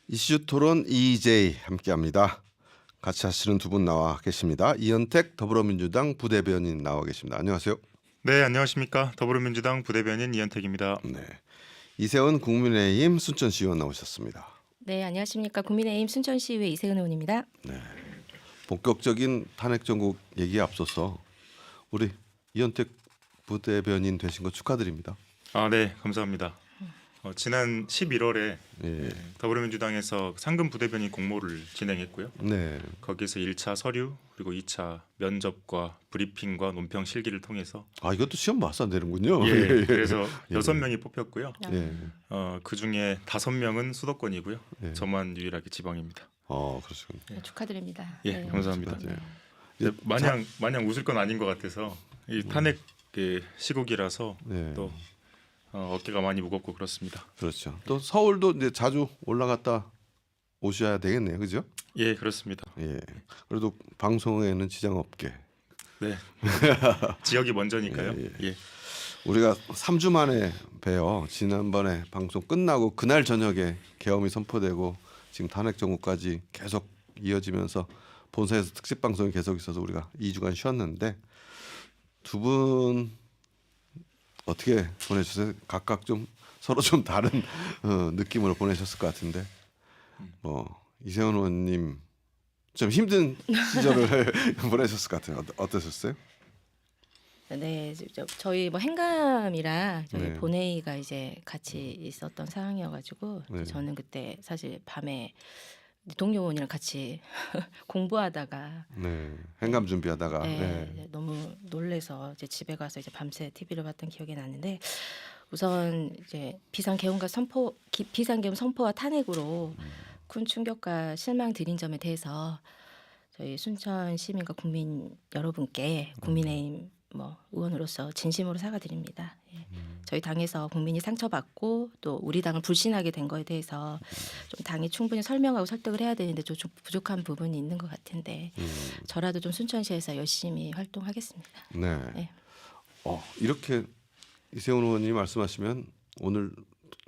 이슈 토론 EJ 함께합니다. 같이 하시는 두 분 나와 계십니다. 이현택 더불어민주당 부대변인 나와 계십니다. 안녕하세요. 네, 안녕하십니까. 더불어민주당 부대변인 이현택입니다. 네, 이세훈 국민의힘 순천시의원 나오셨습니다. 네, 안녕하십니까. 국민의힘 순천시의회 이세은 의원입니다. 본격적인 탄핵 정국 얘기에 앞서서 우리 이현택 부대변인 되신 거 축하드립니다. 네, 감사합니다. 지난 11월에 예. 더불어민주당에서 상근 부대변인 공모를 진행했고요. 네. 거기서 1차 서류 그리고 2차 면접과 브리핑과 논평 실기를 통해서 이것도 시험 봐서 안 되는군요. 예, 그래서 예. 6명이 뽑혔고요. 예. 그 중에 5명은 수도권이고요. 예. 저만 유일하게 지방입니다. 그러시군요. 네, 축하드립니다. 예, 네. 감사합니다. 네. 네, 마냥 웃을 건 아닌 것 같아서 이 탄핵 시국이라서 네. 또 어깨가 많이 무겁고 그렇습니다. 그렇죠. 또 서울도 이제 자주 올라갔다 오셔야 되겠네요, 그죠? 예, 그렇습니다. 예. 그래도 방송에는 지장 없게. 네, 지역이 먼저니까요. 예. 우리가 3주 만에 뵈요. 지난번에 방송 끝나고 그날 저녁에 계엄이 선포되고 지금 탄핵 정국까지 계속 이어지면서 본사에서 특집 방송이 계속 있어서 우리가 2주간 쉬었는데 두 분 어떻게 보내셨어요? 각각 좀 서로 좀 다른 느낌으로 보내셨을 것 같은데 이세훈 의원님 좀 힘든 시절을 보내셨을 것 같아요. 어떠셨어요? 네, 저희 행감이랑 저희 네. 본회의가 이제 같이 있었던 상황이어가지고 네. 저는 그때 사실 밤에 동료 의원이랑 같이 공부하다가 네, 행감 준비하다가 네, 너무 놀래서 이제 집에 가서 이제 밤새 TV를 봤던 기억이 나는데 우선 이제 비상계엄 선포와 탄핵으로 큰 충격과 실망 드린 점에 대해서 저희 순천 시민과 국민 여러분께 국민의힘 의원으로서 진심으로 사과드립니다. 예. 저희 당에서 국민이 상처받고 또 우리 당을 불신하게 된 거에 대해서 좀 당이 충분히 설명하고 설득을 해야 되는데 좀 부족한 부분이 있는 것 같은데 저라도 좀 순천시에서 열심히 활동하겠습니다. 네. 네. 이렇게 이세훈 의원님이 말씀하시면 오늘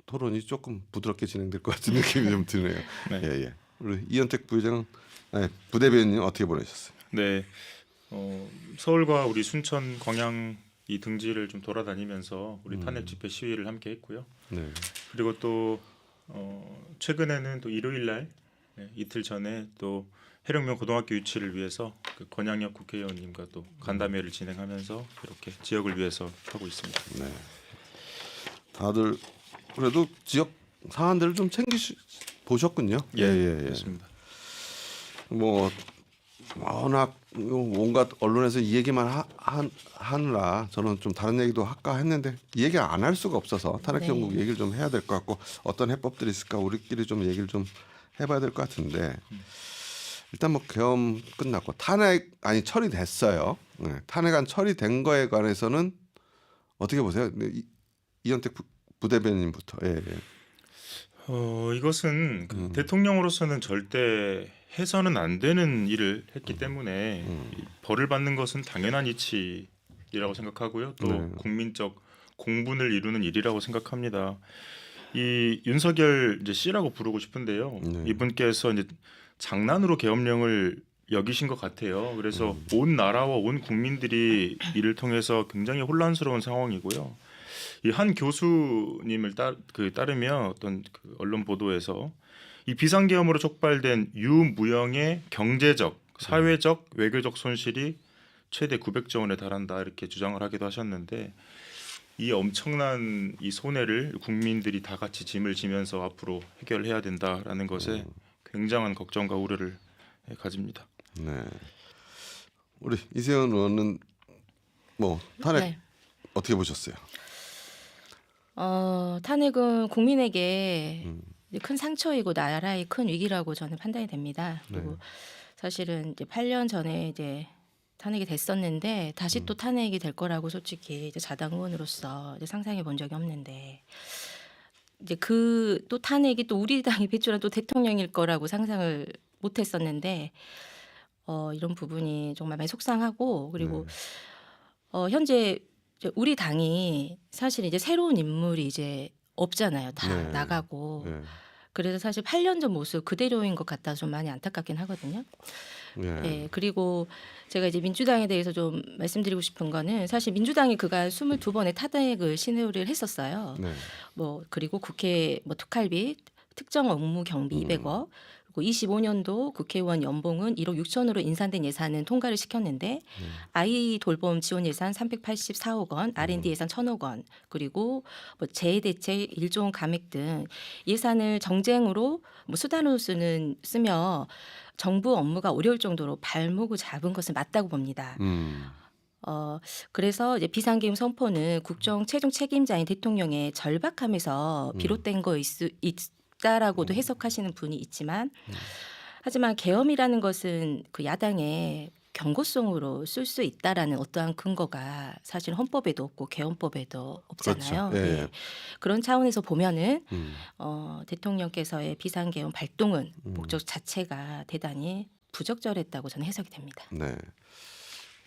토론이 조금 부드럽게 진행될 것 같은 느낌이 좀 드네요. 네. 예. 우리 이현택 부대변인 어떻게 보내셨어요? 네, 서울과 우리 순천, 광양 이 등지를 좀 돌아다니면서 우리 탄핵 집회 시위를 함께 했고요. 네. 그리고 또 최근에는 또 일요일 날 이틀 전에 또 해령면 고등학교 유치를 위해서 그 권양혁 국회의원님과 또 간담회를 진행하면서 이렇게 지역을 위해서 하고 있습니다. 네. 다들 그래도 지역 사안들을 좀 보셨군요. 예, 그렇습니다. 워낙 온갖 언론에서 이 얘기만 하느라 저는 좀 다른 얘기도 할까 했는데 이 얘기 안 할 수가 없어서 탄핵 네. 정국 얘기를 좀 해야 될 것 같고 어떤 해법들이 있을까 우리끼리 좀 얘기를 좀 해봐야 될 것 같은데 일단 계엄 끝났고 처리됐어요. 네, 탄핵안 처리된 거에 관해서는 어떻게 보세요? 이현택 부대변인부터. 예. 이것은 대통령으로서는 절대 해서는 안 되는 일을 했기 때문에 이 벌을 받는 것은 당연한 이치라고 생각하고요. 또 네. 국민적 공분을 이루는 일이라고 생각합니다. 이 윤석열 씨라고 부르고 싶은데요. 네. 이분께서 이제 장난으로 계엄령을 여기신 것 같아요. 그래서 온 나라와 온 국민들이 이를 통해서 굉장히 혼란스러운 상황이고요. 이 한 교수님을 따르면 어떤 언론 보도에서 이 비상계엄으로 촉발된 유무형의 경제적, 사회적, 외교적 손실이 최대 900조 원에 달한다 이렇게 주장을 하기도 하셨는데 이 엄청난 이 손해를 국민들이 다 같이 짐을 지면서 앞으로 해결해야 된다라는 것에 굉장한 걱정과 우려를 가집니다. 네. 우리 이세훈 의원은 탄핵 네. 어떻게 보셨어요? 탄핵은 국민에게 큰 상처이고 나라의 큰 위기라고 저는 판단이 됩니다. 그리고 네. 사실은 이제 8년 전에 이제 탄핵이 됐었는데 다시 또 탄핵이 될 거라고 솔직히 이제 자당 의원으로서 이제 상상해 본 적이 없는데 이제 또 탄핵이 또 우리 당이 배출한 또 대통령일 거라고 상상을 못했었는데 이런 부분이 정말 많이 속상하고 그리고 현재 이제 우리 당이 사실 이제 새로운 인물이 이제 없잖아요. 다 네. 나가고 네. 그래서 사실 8년 전 모습 그대로인 것 같아서 좀 많이 안타깝긴 하거든요. 예. 예, 그리고 제가 이제 민주당에 대해서 좀 말씀드리고 싶은 거는 사실 민주당이 그간 22번의 탄핵을 신의를 했었어요. 네. 뭐 그리고 국회 뭐 특활비, 특정 업무 경비 200억, 그리고 25년도 국회의원 연봉은 1억 6천으로 인상된 예산은 통과를 시켰는데 아이 돌봄 지원 예산 384억 원, R&D 예산 1,000억 원, 그리고 뭐 재해 대책 1조 원 감액 등 예산을 정쟁으로 뭐 수단으로 쓰며 정부 업무가 어려울 정도로 발목을 잡은 것은 맞다고 봅니다. 그래서 이제 비상계엄 선포는 국정 최종 책임자인 대통령의 절박함에서 비롯된 거일 수 있다라고도 해석하시는 분이 있지만, 하지만 계엄이라는 것은 그 야당의 경고성으로 쓸 수 있다라는 어떠한 근거가 사실 헌법에도 없고 계엄법에도 없잖아요. 그렇죠. 예. 네. 그런 차원에서 보면은 음. 대통령께서의 비상계엄 발동은 목적 자체가 대단히 부적절했다고 저는 해석이 됩니다. 네.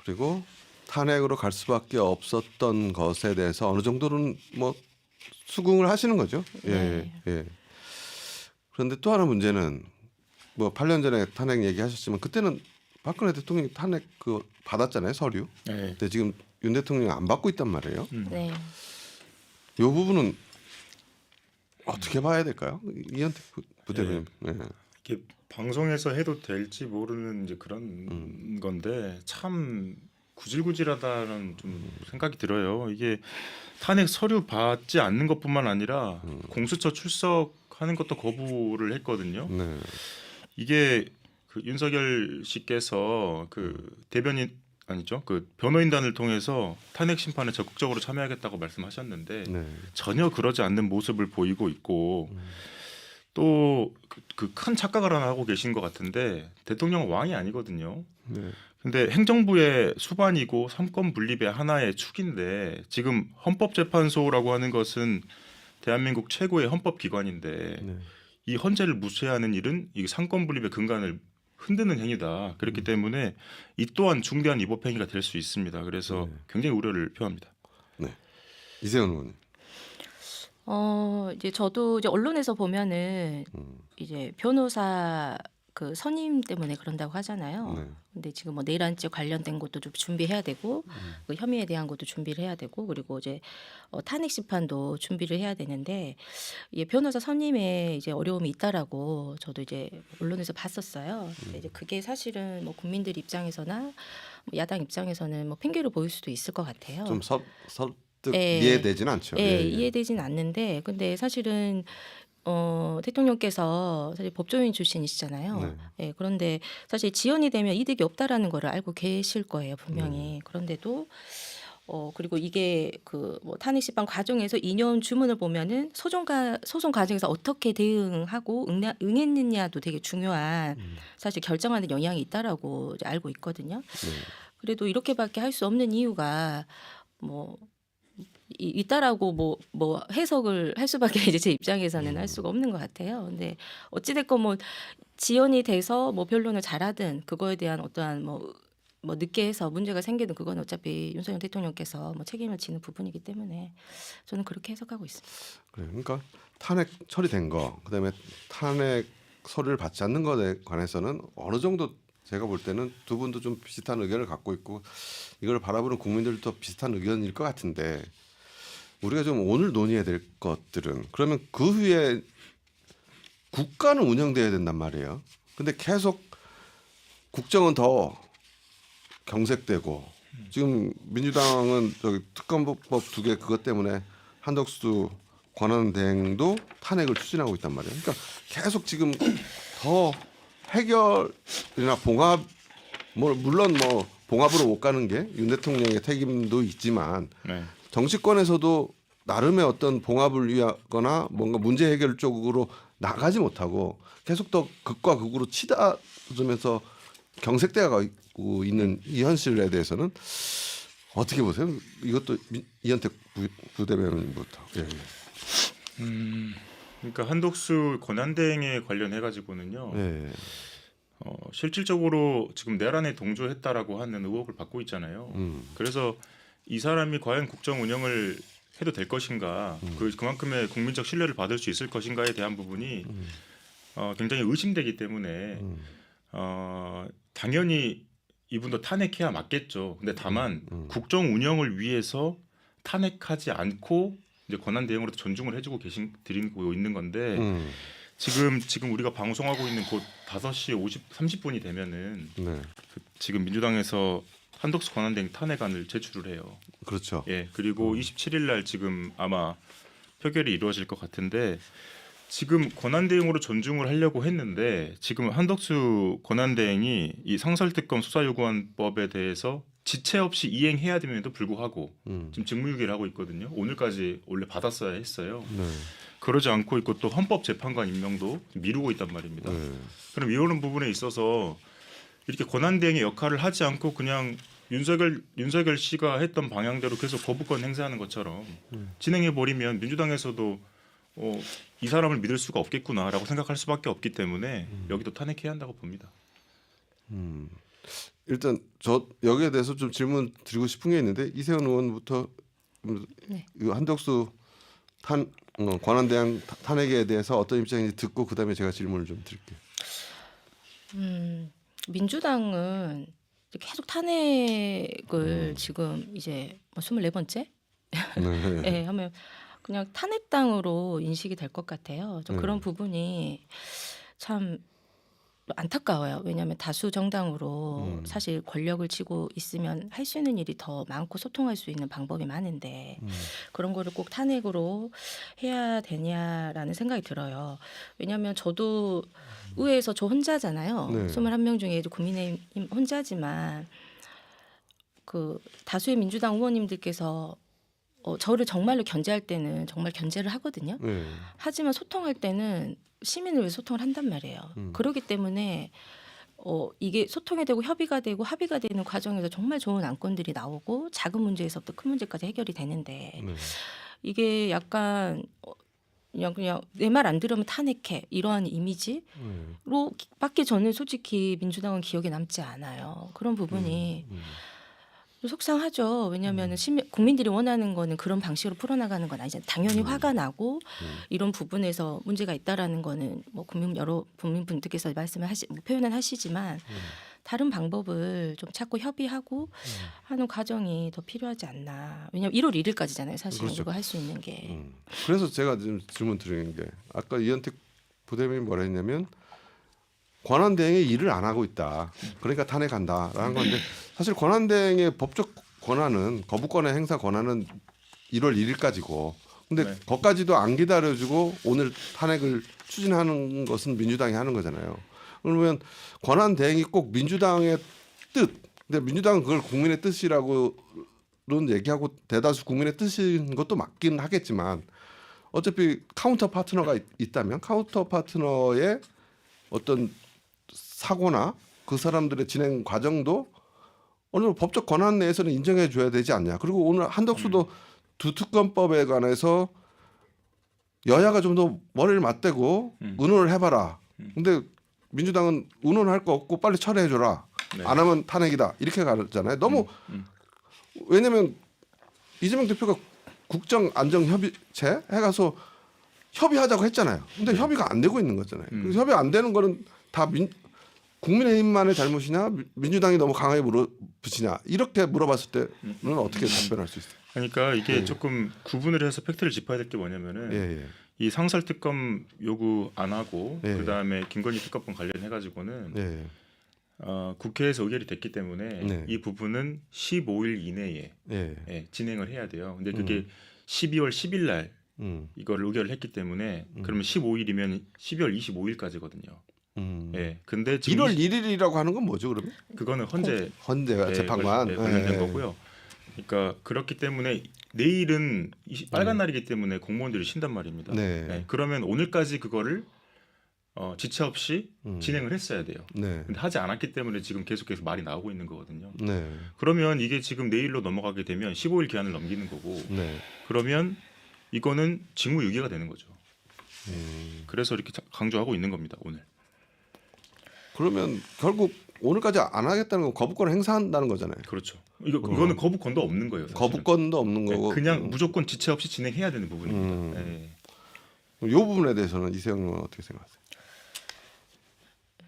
그리고 탄핵으로 갈 수밖에 없었던 것에 대해서 어느 정도는 뭐 수긍을 하시는 거죠. 예. 네. 예. 그런데 또 하나 문제는 뭐 8년 전에 탄핵 얘기하셨지만 그때는 박근혜 대통령이 탄핵 그 받았잖아요, 서류. 네. 근데 지금 윤 대통령이 안 받고 있단 말이에요. 네. 이 부분은 어떻게 봐야 될까요? 이현택 부대변인. 네. 이게 방송에서 해도 될지 모르는 이제 그런 건데 참 구질구질하다는 좀 생각이 들어요. 이게 탄핵 서류 받지 않는 것뿐만 아니라 공수처 출석하는 것도 거부를 했거든요. 네. 이게 그 윤석열 씨께서 그 대변인 아니죠, 그 변호인단을 통해서 탄핵 심판에 적극적으로 참여하겠다고 말씀하셨는데 네. 전혀 그러지 않는 모습을 보이고 있고 또 그 큰 착각을 하나 하고 계신 것 같은데 대통령은 왕이 아니거든요. 네. 근데 행정부의 수반이고 삼권 분립의 하나의 축인데 지금 헌법재판소라고 하는 것은 대한민국 최고의 헌법기관인데 네. 이 헌재를 무시하는 일은 이 삼권 분립의 근간을 흔드는 행위다. 그렇기 때문에 이 또한 중대한 위법 행위가 될 수 있습니다. 그래서 굉장히 우려를 표합니다. 네. 이세훈 의원님. 이제 저도 이제 언론에서 보면은 이제 변호사 그 선임 때문에 그런다고 하잖아요. 네. 근데 지금 뭐 내일 안죄 관련된 것도 좀 준비해야 되고 그 혐의에 대한 것도 준비를 해야 되고 그리고 이제 탄핵 심판도 준비를 해야 되는데 이 변호사 선임에 이제 어려움이 있다라고 저도 이제 언론에서 봤었어요. 근데 이제 그게 사실은 뭐 국민들 입장에서나 뭐 야당 입장에서는 뭐 핑계로 보일 수도 있을 것 같아요. 좀 설득 예. 이해되지는 않죠. 예, 이해되진 않는데 근데 사실은 대통령께서 사실 법조인 출신이시잖아요. 네. 예, 그런데 사실 지연이 되면 이득이 없다라는 거를 알고 계실 거예요, 분명히. 그런데도 그리고 이게 그 뭐 탄핵 심판 과정에서 이념 주문을 보면은 소송 과정에서 어떻게 대응하고 응했느냐도 되게 중요한 사실 결정하는 영향이 있다라고 이제 알고 있거든요. 네. 그래도 이렇게밖에 할 수 없는 이유가 뭐 있다라고 뭐 해석을 할 수밖에 이제 제 입장에서는 할 수가 없는 것 같아요. 근데 어찌 됐건 뭐 지연이 돼서 뭐 변론을 잘하든 그거에 대한 어떠한 뭐 늦게 해서 문제가 생기든 그건 어차피 윤석열 대통령께서 뭐 책임을 지는 부분이기 때문에 저는 그렇게 해석하고 있습니다. 그래. 그러니까 탄핵 처리된 거, 그다음에 탄핵 서류를 받지 않는 것에 관해서는 어느 정도 제가 볼 때는 두 분도 좀 비슷한 의견을 갖고 있고 이걸 바라보는 국민들도 비슷한 의견일 것 같은데 우리가 좀 오늘 논의해야 될 것들은 그러면 그 후에 국가는 운영돼야 된단 말이에요. 근데 계속 국정은 더 경색되고 지금 민주당은 저기 특검법 2개 그것 때문에 한덕수 권한대행도 탄핵을 추진하고 있단 말이에요. 그러니까 계속 지금 더 해결이나 봉합 물론 뭐 봉합으로 못 가는 게 윤 대통령의 책임도 있지만 네. 정치권에서도 나름의 어떤 봉합을 위하거나 뭔가 문제 해결 쪽으로 나가지 못하고 계속 더 극과 극으로 치닫으면서 경색되어 가고 있는 이 현실에 대해서는 어떻게 보세요? 이것도 이현택 부대변인부터. 예. 그러니까 한독수 권한대행에 관련해 가지고는요. 예. 실질적으로 지금 내란에 동조했다라고 하는 의혹을 받고 있잖아요. 그래서 이 사람이 과연 국정 운영을 해도 될 것인가, 그만큼의 국민적 신뢰를 받을 수 있을 것인가에 대한 부분이 굉장히 의심되기 때문에 당연히 이분도 탄핵해야 맞겠죠. 근데 다만 국정 운영을 위해서 탄핵하지 않고 이제 권한 대행으로 존중을 해주고 드리고 있는 건데 지금 우리가 방송하고 있는 곧 5시 30분이 되면은 네. 지금 민주당에서 한덕수 권한대행 탄핵안을 제출을 해요. 그렇죠. 예, 그리고 27일 날 지금 아마 표결이 이루어질 것 같은데 지금 권한대행으로 존중을 하려고 했는데 지금 한덕수 권한대행이 이 상설특검 수사요구안법에 대해서 지체 없이 이행해야 됨에도 불구하고 지금 직무유기를 하고 있거든요. 오늘까지 원래 받았어야 했어요. 네. 그러지 않고 있고 또 헌법재판관 임명도 미루고 있단 말입니다. 네. 그럼 이런 부분에 있어서 이렇게 권한대행의 역할을 하지 않고 그냥 윤석열 씨가 했던 방향대로 계속 거부권 행사하는 것처럼 진행해 버리면 민주당에서도 이 사람을 믿을 수가 없겠구나라고 생각할 수밖에 없기 때문에 여기도 탄핵해야 한다고 봅니다. 일단 저 여기에 대해서 좀 질문 드리고 싶은 게 있는데 이세훈 의원부터 네. 이 한덕수 권한대행 탄핵에 대해서 어떤 입장인지 듣고 그다음에 제가 질문을 좀 드릴게요. 민주당은 계속 탄핵을 지금 이제 24번째 네. 예, 하면 그냥 탄핵당으로 인식이 될 것 같아요. 좀 그런 부분이 참 안타까워요. 왜냐하면 다수 정당으로 사실 권력을 쥐고 있으면 할 수 있는 일이 더 많고 소통할 수 있는 방법이 많은데 그런 거를 꼭 탄핵으로 해야 되냐라는 생각이 들어요. 왜냐하면 저도 의회에서 저 혼자잖아요. 네. 21명 중에 국민의힘 혼자지만 그 다수의 민주당 의원님들께서 저를 정말로 견제할 때는 정말 견제를 하거든요. 네. 하지만 소통할 때는 시민을 위해 소통을 한단 말이에요. 그렇기 때문에 이게 소통이 되고 협의가 되고 합의가 되는 과정에서 정말 좋은 안건들이 나오고 작은 문제에서부터 큰 문제까지 해결이 되는데 네. 이게 약간 그냥 내 말 안 들으면 탄핵해 이러한 이미지로 밖에 저는 솔직히 민주당은 기억에 남지 않아요. 그런 부분이 속상하죠. 왜냐하면 국민들이 원하는 거는 그런 방식으로 풀어나가는 건 아니잖아요. 당연히 화가 나고 이런 부분에서 문제가 있다라는 거는 뭐 여러 국민분들께서 표현은 하시지만 다른 방법을 좀 찾고 협의하고 하는 과정이 더 필요하지 않나. 왜냐하면 1월 1일까지잖아요. 사실은 그렇죠. 이거 할 수 있는 게. 그래서 제가 지금 질문 드리는 게 아까 이현택 부대변인이 뭐라 했냐면 권한대행이 일을 안 하고 있다. 그러니까 탄핵한다라는 건데 사실 권한대행의 법적 권한은 거부권의 행사 권한은 1월 1일까지고 근데 네. 거기까지도 안 기다려주고 오늘 탄핵을 추진하는 것은 민주당이 하는 거잖아요. 그러면 권한대행이 꼭 민주당의 뜻 근데 민주당은 그걸 국민의 뜻이라고는 얘기하고 대다수 국민의 뜻인 것도 맞긴 하겠지만 어차피 카운터 파트너가 있다면 카운터 파트너의 어떤 사고나 그 사람들의 진행 과정도 어느 정도 법적 권한 내에서는 인정해 줘야 되지 않냐. 그리고 오늘 한덕수도 두 특검법에 관해서 여야가 좀 더 머리를 맞대고 의논을 해봐라. 근데 민주당은 의논할 거 없고 빨리 철회해 줘라. 네. 안 하면 탄핵이다. 이렇게 가잖아요. 너무 왜냐면 이재명 대표가 국정안정협의체 해가서 협의하자고 했잖아요. 근데 협의가 안 되고 있는 거잖아요. 그래서 협의 안 되는 거는 다 국민의힘만의 잘못이냐 민주당이 너무 강하게 물어붙이냐 이렇게 물어봤을 때는 어떻게 답변할 수 있어요? 그러니까 이게 조금 구분을 해서 팩트를 짚어야 될 게 뭐냐면은 예. 이 상설특검 요구 안 하고 예. 그다음에 김건희 특검법 관련해 가지고는 예. 국회에서 의결이 됐기 때문에 네. 이 부분은 15일 이내에 예. 진행을 해야 돼요. 근데 그게 12월 10일 날 이걸 의결을 했기 때문에 그러면 15일이면 12월 25일까지거든요. 예. 근데 지금 1월 1일이라고 하는 건 뭐죠 그러면? 그거는 헌재 헌재 재판관 관련된 예. 거고요. 그러니까 그렇기 때문에 내일은 빨간 날이기 때문에 공무원들이 쉰단 말입니다. 네. 네, 그러면 오늘까지 그거를 지체 없이 진행을 했어야 돼요. 네. 근데 하지 않았기 때문에 지금 계속해서 말이 나오고 있는 거거든요. 네. 그러면 이게 지금 내일로 넘어가게 되면 15일 기한을 넘기는 거고 네. 그러면 이거는 직무유기가 되는 거죠. 그래서 이렇게 강조하고 있는 겁니다. 오늘. 그러면 결국 오늘까지 안 하겠다는 건 거부권을 행사한다는 거잖아요. 그렇죠. 이거는 거부권도 없는 거예요. 사실은. 거부권도 없는 네, 거고 그냥 무조건 지체 없이 진행해야 되는 부분입니다. 네. 이 부분에 대해서는 이세영 의원 어떻게 생각하세요?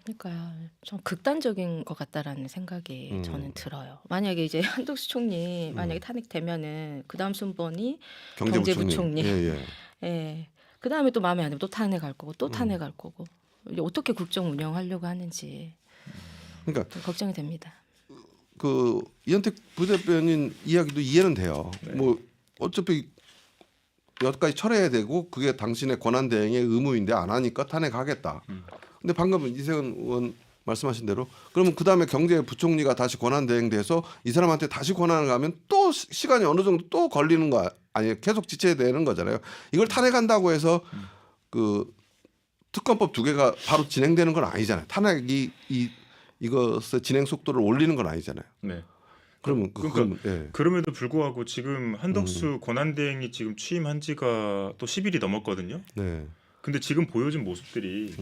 그러니까 좀 극단적인 것 같다라는 생각이 저는 들어요. 만약에 이제 한덕수 총리 만약에 탄핵되면은 그 다음 순번이 경제부총리. 예. 예. 그 다음에 또 마음에 안 들면 또 탄핵할 거고 또 탄핵할 거고 이제 어떻게 국정 운영하려고 하는지 그러니까 좀 걱정이 됩니다. 그 이현택 부대변인 이야기도 이해는 돼요. 네. 뭐 어차피 여기까지 철회해야 되고 그게 당신의 권한 대행의 의무인데 안 하니까 탄핵하겠다. 근데 방금 이세훈 의원 말씀하신 대로 그러면 그 다음에 경제부총리가 다시 권한 대행돼서 이 사람한테 다시 권한을 가면 또 시간이 어느 정도 또 걸리는 거 아니에요? 계속 지체되는 거잖아요. 이걸 탄핵한다고 해서 그 특검법 2개가 바로 진행되는 건 아니잖아요. 탄핵이 이것의 진행 속도를 올리는 건 아니잖아요. 네. 그러면 예. 그럼에도 불구하고 지금 한덕수 권한대행이 지금 취임한 지가 또 10일이 넘었거든요. 네. 근데 지금 보여준 모습들이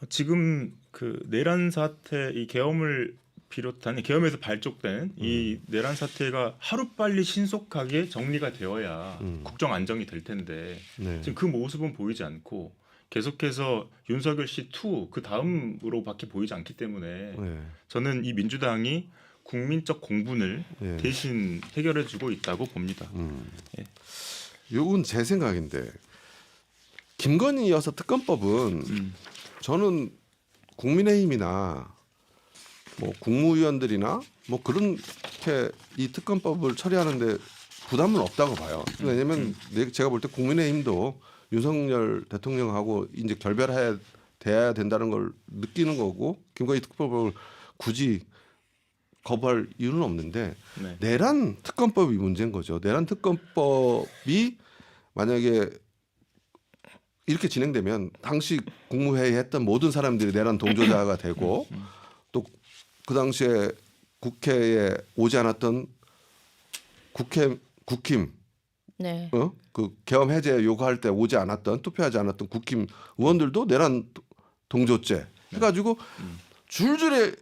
지금 그 내란 사태 이 계엄을 비롯한 계엄에서 발족된 이 내란 사태가 하루빨리 신속하게 정리가 되어야 국정 안정이 될 텐데 네. 지금 그 모습은 보이지 않고 계속해서 윤석열 씨 2 그 다음으로밖에 보이지 않기 때문에 네. 저는 이 민주당이 국민적 공분을 네. 대신 해결해주고 있다고 봅니다. 예. 이건 제 생각인데 김건희 여사 특검법은 저는 국민의힘이나 뭐 국무위원들이나 뭐 그렇게 이 특검법을 처리하는데 부담은 없다고 봐요. 왜냐하면 제가 볼 때 국민의힘도 윤석열 대통령하고 이제 결별해야 돼야 된다는 걸 느끼는 거고 김건희 특검법을 굳이 거부할 이유는 없는데 네. 내란 특검법이 문제인 거죠. 내란 특검법이 만약에 이렇게 진행되면 당시 국무회의 했던 모든 사람들이 내란 동조자가 되고 또 그 당시에 국회에 오지 않았던 국힘 네. 그 계엄 해제 요구할 때 오지 않았던 투표하지 않았던 국힘 의원들도 내란 동조죄 해가지고 줄줄이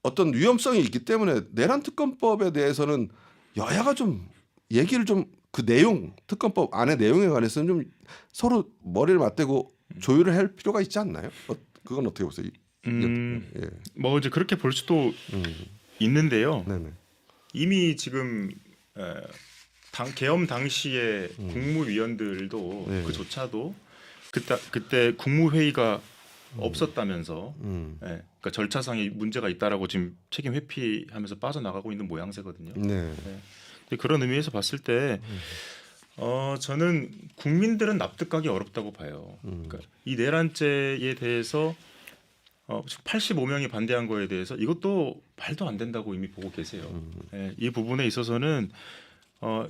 어떤 위험성이 있기 때문에 내란 특검법에 대해서는 여야가 좀 얘기를 좀 그 내용 특검법 안의 내용에 관해서는 좀 서로 머리를 맞대고 조율을 할 필요가 있지 않나요? 그건 어떻게 보세요? 예. 뭐 이제 그렇게 볼 수도 있는데요. 네네. 이미 지금 계엄 당시에 국무위원들도 네. 그조차도 그때 국무회의가 없었다면서 그러니까 절차상의 문제가 있다라고 지금 책임 회피하면서 빠져나가고 있는 모양새거든요. 네. 근데 그런 의미에서 봤을 때 저는 국민들은 납득하기 어렵다고 봐요. 그러니까 이 내란죄에 대해서 85명이 반대한 거에 대해서 이것도 말도 안 된다고 이미 보고 계세요. 예, 이 부분에 있어서는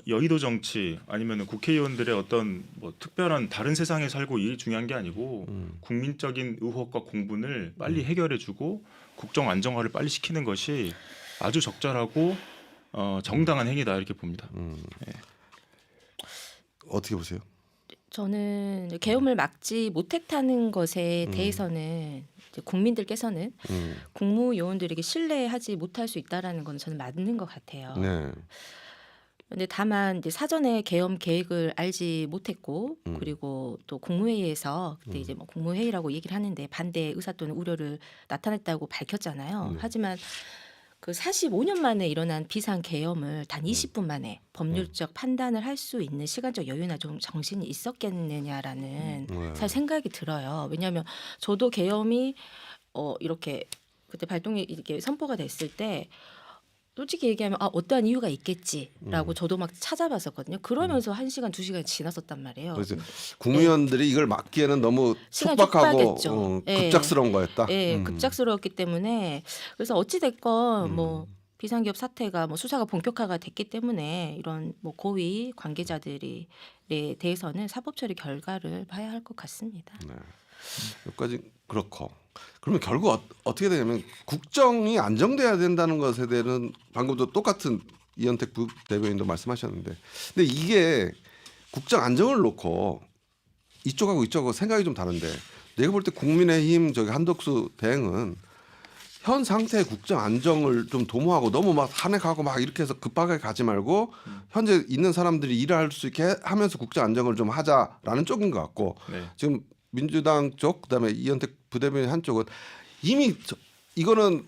여의도 정치 아니면 국회의원들의 어떤 뭐 특별한 다른 세상에 살고 이게 중요한 게 아니고 국민적인 의혹과 공분을 빨리 해결해주고 국정 안정화를 빨리 시키는 것이 아주 적절하고 정당한 행위다 이렇게 봅니다. 예. 어떻게 보세요? 저는 계엄을 막지 못했다는 것에 대해서는 이제 국민들께서는 국무요원들에게 신뢰하지 못할 수 있다라는 건 저는 맞는 것 같아요. 네. 근데 다만 이제 사전에 계엄 계획을 알지 못했고 그리고 또 국무회의에서 그때 이제 뭐 국무회의라고 얘기를 하는데 반대 의사 또는 우려를 나타냈다고 밝혔잖아요. 하지만 그 45년 만에 일어난 비상 계엄을 단 20분 만에 법률적 판단을 할 수 있는 시간적 여유나 좀 정신이 있었겠느냐라는 사실 생각이 들어요. 왜냐하면 저도 계엄이 이렇게 그때 발동이 이렇게 선포가 됐을 때 솔직히 얘기하면 어떠한 이유가 있겠지라고 저도 막 찾아봤었거든요. 그러면서 1시간, 2시간 지났었단 말이에요. 그래서 국무위원들이 이걸 막기에는 너무 시간이 촉박하고 촉박했죠. 예. 급작스러운 거였다. 예, 급작스러웠기 때문에 그래서 어찌 됐건 뭐 비상기업 사태가 뭐 수사가 본격화가 됐기 때문에 이런 뭐 고위 관계자들에 대해서는 사법 처리 결과를 봐야 할 것 같습니다. 네. 여기까지 그렇고 그러면 결국 어떻게 되냐면 국정이 안정돼야 된다는 것에 대해서는 방금도 똑같은 이현택 대변인도 말씀하셨는데 근데 이게 국정 안정을 놓고 이쪽하고 이쪽하고 생각이 좀 다른데 내가 볼 때 국민의힘 저기 한덕수 대행은 현 상태의 국정 안정을 좀 도모하고 너무 막 탄핵하고 막 이렇게 해서 급하게 가지 말고 현재 있는 사람들이 일할 수 있게 하면서 국정 안정을 좀 하자라는 쪽인 것 같고 네. 지금 민주당 쪽 그다음에 이현택 부대변인 한쪽은 이미 이거는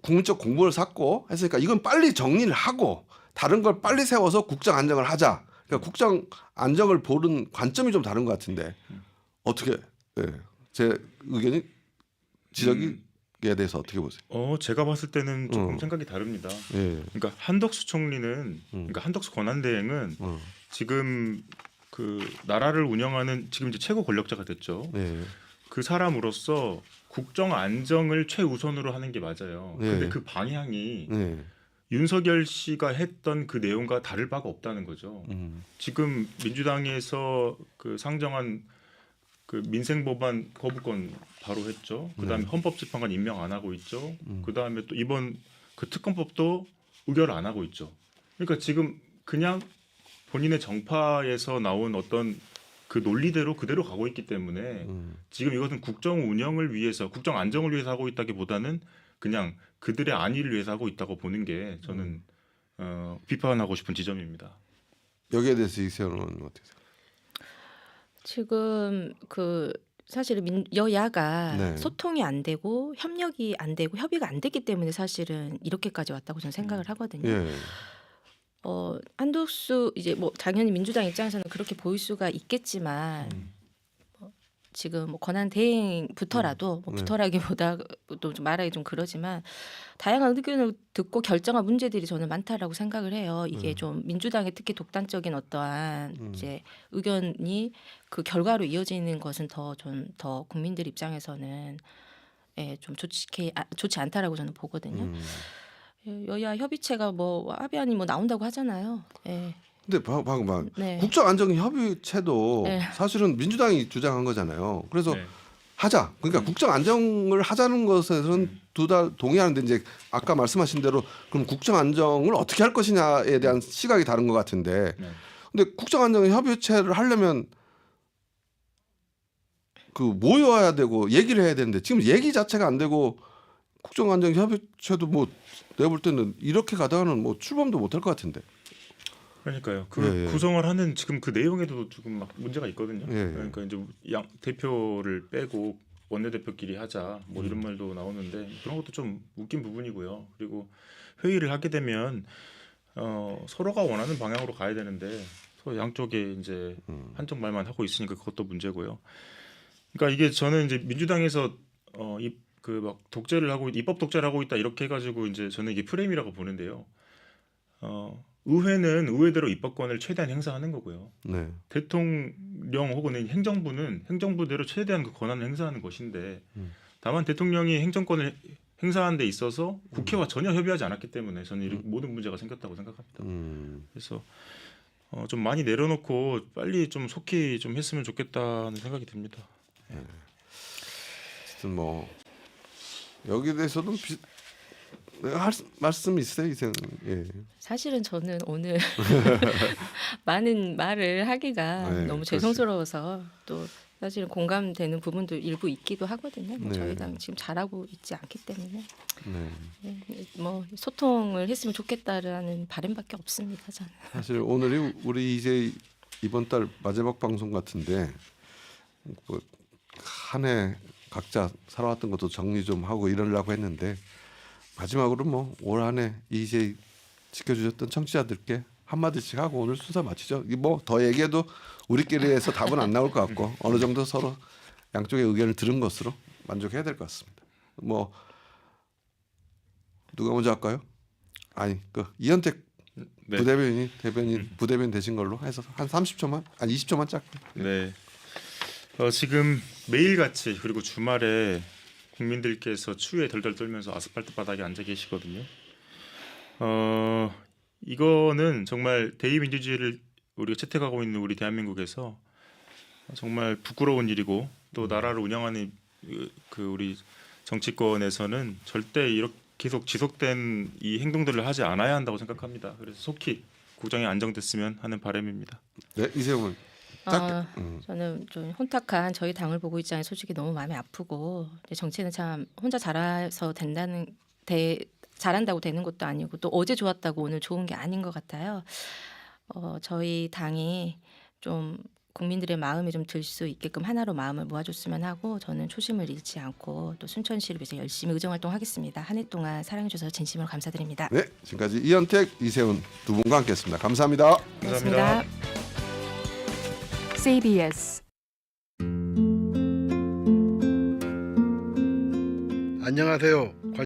국민적 공분을 샀고 했으니까 이건 빨리 정리를 하고 다른 걸 빨리 세워서 국정 안정을 하자. 그러니까 국정 안정을 보는 관점이 좀 다른 것 같은데 어떻게 제 의견이 지적에 대해서 어떻게 보세요? 제가 봤을 때는 조금 음. 생각이 다릅니다. 예. 그러니까 한덕수 총리는 그러니까 한덕수 권한대행은 지금 그 나라를 운영하는 지금 이제 최고 권력자가 됐죠. 예. 그 사람으로서 국정 안정을 최우선으로 하는 게 맞아요. 네. 근데 그 방향이 예. 윤석열 씨가 했던 그 내용과 다를 바가 없다는 거죠. 지금 민주당에서 그 상정한 그 민생법안 거부권 바로 했죠. 그다음에 헌법재판관 임명 안 하고 있죠. 그다음에 또 이번 그 특검법도 의결 안 하고 있죠. 그러니까 지금 그냥 본인의 정파에서 나온 어떤 그 논리대로 그대로 가고 있기 때문에 지금 이것은 국정 운영을 위해서 국정 안정을 위해서 하고 있다기보다는 그냥 그들의 안위를 위해서 하고 있다고 보는 게 저는 비판하고 싶은 지점입니다. 여기에 대해서 이세훈은 어떻게 생각해요? 지금 그 사실은 여야가 네. 소통이 안 되고 협력이 안 되고 협의가 안 됐기 때문에 사실은 이렇게까지 왔다고 저는 생각을 하거든요. 예. 한덕수 이제 뭐 당연히 민주당 입장에서는 그렇게 보일 수가 있겠지만 지금 뭐 권한 대행부터라도 뭐 네. 부터라기보다 또 좀 말하기 좀 그러지만 다양한 의견을 듣고 결정할 문제들이 저는 많다라고 생각을 해요. 이게 좀 민주당의 특히 독단적인 어떠한 이제 의견이 그 결과로 이어지는 것은 더 국민들 입장에서는 좀 좋지 않다라고 저는 보거든요. 여야 협의체가 뭐 합의안이 뭐 나온다고 하잖아요. 예. 근데 방금 네. 국정안정협의체도 네. 사실은 민주당이 주장한 거잖아요. 그래서 네. 하자. 그러니까 국정 안정을 하자는 것에서는 둘 다 동의하는데 이제 아까 말씀하신 대로 그럼 국정 안정을 어떻게 할 것이냐에 대한 시각이 다른 것 같은데. 네. 근데 국정 안정 협의체를 하려면 그 모여야 되고 얘기를 해야 되는데 지금 얘기 자체가 안 되고 국정 안정 협의체도 뭐 내가 볼 때는 이렇게 가다가는 뭐 출범도 못 할 것 같은데. 그러니까요. 그 예, 예. 구성을 하는 지금 그 내용에도 지금 막 문제가 있거든요. 예, 예. 그러니까 이제 양 대표를 빼고 원내대표끼리 하자 뭐 이런 말도 나오는데 그런 것도 좀 웃긴 부분이고요. 그리고 회의를 하게 되면 서로가 원하는 방향으로 가야 되는데 서로 양쪽에 이제 한쪽 말만 하고 있으니까 그것도 문제고요. 그러니까 이게 저는 이제 민주당에서 그 막 독재를 하고 입법 독재를 하고 있다 이렇게 해가지고 이제 저는 이게 프레임이라고 보는데요. 의회는 의회대로 입법권을 최대한 행사하는 거고요. 네. 대통령 혹은 행정부는 행정부대로 최대한 그 권한을 행사하는 것인데 다만 대통령이 행정권을 행사하는 데 있어서 국회와 전혀 협의하지 않았기 때문에 저는 이런 모든 문제가 생겼다고 생각합니다. 그래서 좀 많이 내려놓고 빨리 좀 속히 좀 했으면 좋겠다는 생각이 듭니다. 하여튼 뭐 여기에 대해서도 할 말씀 있어요, 이생. 예. 사실은 저는 오늘 많은 말을 하기가 네, 너무 죄송스러워서 또 사실은 공감되는 부분도 일부 있기도 하거든요. 뭐 네. 저희 당 지금 잘하고 있지 않기 때문에 네. 뭐 소통을 했으면 좋겠다라는 바람밖에 없습니다. 저는. 사실 오늘이 우리 이제 이번 달 마지막 방송 같은데 뭐 한 해 각자 살아왔던 것도 정리 좀 하고 이러려고 했는데 마지막으로 뭐 올 한 해 이제 지켜주셨던 청취자들께 한마디씩 하고 오늘 순서 마치죠. 뭐 더 얘기해도 우리끼리 해서 답은 안 나올 것 같고 어느 정도 서로 양쪽의 의견을 들은 것으로 만족해야 될 것 같습니다. 뭐 누가 먼저 할까요? 아니 그 이현택 네. 부대변인 되신 걸로 해서 한 30초만 아니 20초만 짧게. 네. 지금 매일같이 그리고 주말에 국민들께서 추위에 덜덜 떨면서 아스팔트 바닥에 앉아 계시거든요. 이거는 정말 대의민주주의를 우리가 채택하고 있는 우리 대한민국에서 정말 부끄러운 일이고 또 나라를 운영하는 그 우리 정치권에서는 절대 이렇게 계속 지속된 이 행동들을 하지 않아야 한다고 생각합니다. 그래서 속히 국정이 안정됐으면 하는 바람입니다. 네 이세훈. 저는 좀 혼탁한 저희 당을 보고 있자니 솔직히 너무 마음이 아프고 이제 정치는 참 혼자 잘해서 잘한다고 되는 것도 아니고 또 어제 좋았다고 오늘 좋은 게 아닌 것 같아요. 저희 당이 좀 국민들의 마음이 좀 들 수 있게끔 하나로 마음을 모아줬으면 하고 저는 초심을 잃지 않고 또 순천시를 위해서 열심히 의정활동하겠습니다. 한 해 동안 사랑해주셔서 진심으로 감사드립니다. 네, 지금까지 이현택, 이세훈 두 분과 함께했습니다. 감사합니다. 감사합니다. CBS 안녕하세요.